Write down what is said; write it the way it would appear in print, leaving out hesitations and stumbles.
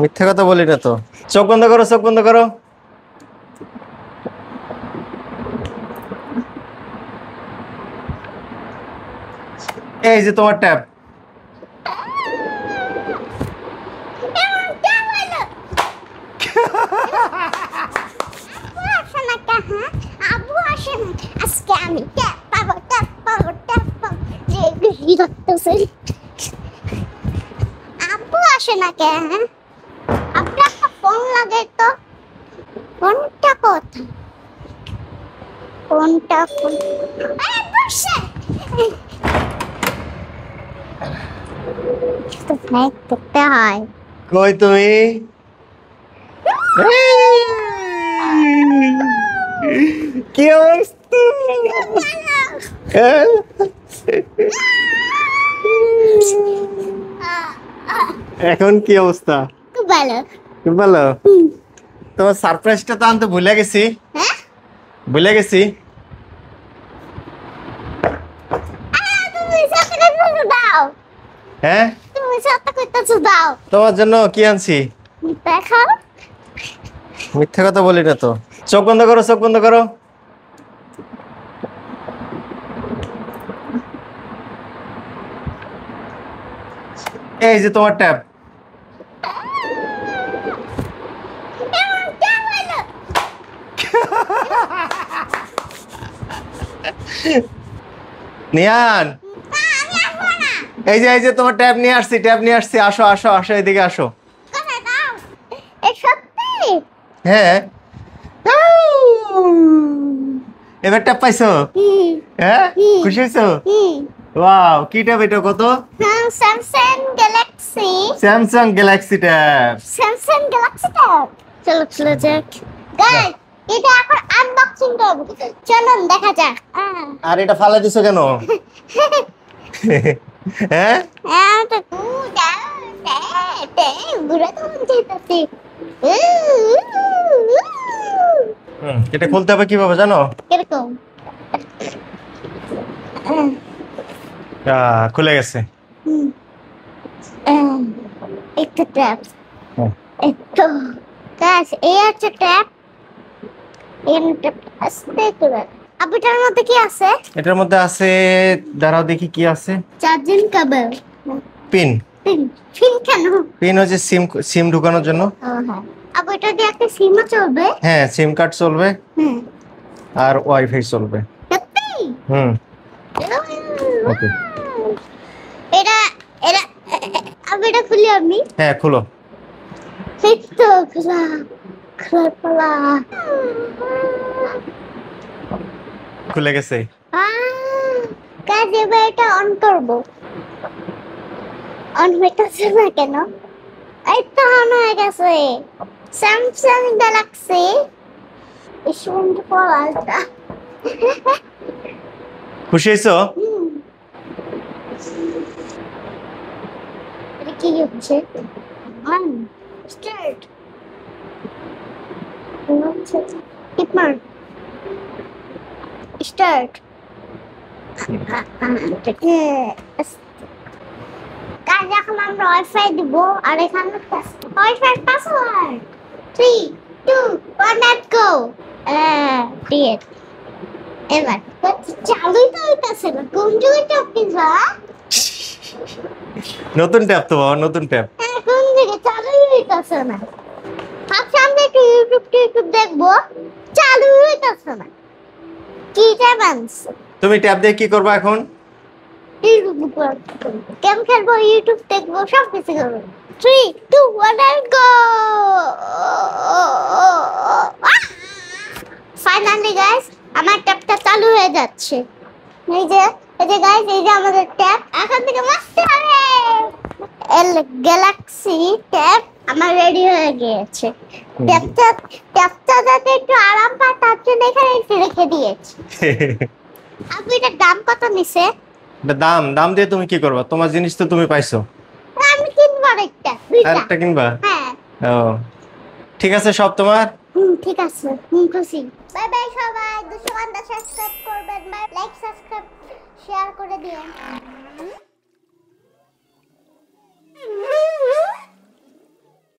মিথ্যা কথা বলি না তো। চোখ বন্ধ করো, চোখ বন্ধ করো। এই যে তোমার ট্যাব। আজকে আমি ট্যাপ পাবো, ট্যাপ পাবো, ট্যাপ পাবো। আব্বু আসে না কেন? আব্বু একটা ফোন লাগে তো। ফোনটা কোথায়? ফোনটা বসে তো ফ্ল্যাগ করতে হয়। কই তুমি? কি অবস্থা? এখন কি অবস্থা? খুব ভালো। খুব ভালো। তোমার সারপ্রাইজটা তো আনতে ভুলে গেছি। হ্যাঁ, ভুলে গেছি। তুমি সাথে কথা দাও। হ্যাঁ, তুমি সাথে কথা দাও। তোমার জন্য কি আনছি? দেখো, মিথ্যা কথা বলি না তো। চোখ বন্ধ করো, চোখ বন্ধ করো। এই যে তোমার ট্যাব। নিয়ান, এই যে তোমার ট্যাব নিয়ে আসছি, ট্যাব নিয়ে আসছি। আসো আসো আসো, এদিকে আসো। কোথায় দাও? এ সত্যি? হ্যাঁ, এবার ট্যাব পাইছো? হ্যাঁ, খুশি হয়েছো? ওয়াও, কি ট্যাব এটা? কত? Samsung Galaxy. Samsung Galaxy tab. Samsung Galaxy tab. চলো চলো যাক গাইস, এটা এখন আনবক্সিং করব। চলুন দেখা যাক। আর এটা ফালা দিছো কেন? হ্যাঁ, তো বুড়া তো যেতেছি। এটা খুলতে হবে কিভাবে জানো? কিরকম? খুলে গেছে। একটা ট্যাপ, একটু গাছ এই হচ্ছে ট্যাপ। এই ট্যাপ আস্তে করে। আবুটার মধ্যে কি আছে? এটার মধ্যে আছে, দাঁড়াও দেখি কি আছে। Charging cable, pin. Pin. Pin কেন? পিন হচ্ছে সিম, সিম ঢোকানোর জন্য। হ্যাঁ, আবু এটা দিয়ে একটা সিমও চলবে? হ্যাঁ, সিম কার্ড চলবে আর ওয়াইফাই চলবে। সত্যি? ওকে, এটা এটা আবু এটা খুলি আমি? হ্যাঁ খুলো। এই তো খোলা, খোলা। খুলে গেছে। কাজ এবার এটা অন করব। অন হইতেছে না কেন? এই তো অন হয়ে গেছে। Samsung Galaxy S24 ultra. খুশি হয়েছো? এটা কি হচ্ছে? On start. টিপ মার। স্টার্ট। কাজ এখন আমরা ওয়াইফাই দিব আর এখানে ওয়াইফাই পাসওয়ার্ড 3 2 1 লেটস গো। দিয়ে এবার চালুই তো হইতাছে না। কোন যুগে ট্যাপ কিনবা? নতুন ট্যাব তো বাবা, নতুন ট্যাব। কোন যুগে চালুই হইতাছে না। আচ্ছা আমরা একটু ইউটিউব দেখবো, চালুই হইতাছে না। কি ট্যাব আনছো? তুমি ট্যাব দিয়ে কি করবা এখন? গেম খেলবো, ইউটিউব দেখবো, সব কিছু করবো। 3 2 1 and go. ফাইনালি গাইস আমার ট্যাবটা চালু হয়ে যাচ্ছে। এই যে গাইস, এই যে আমাদের ট্যাব এখন থেকে মস্ত হবে। এল গ্যালাক্সি ট্যাব আমার রেডি হয়ে গিয়েছে। ট্যাবটা যাতে একটু আরাম পায় তার জন্য এখানে রেখে দিয়েছি। আপনি এটার দাম কত নিছে? দাম দিয়ে তুমি কি করবা? তোমার জিনিস তো তুমি পাইছো। আমি কিনবো আরেকটা, দুইটা। আরেকটা কিনবা? হ্যাঁ। ও ঠিক আছে, সব তোমার। ঠিক আছে, খুশি। বাই বাই সবাই। 200 সাবস্ক্রাইব করবেন, লাইক সাবস্ক্রাইব শেয়ার করে দিন।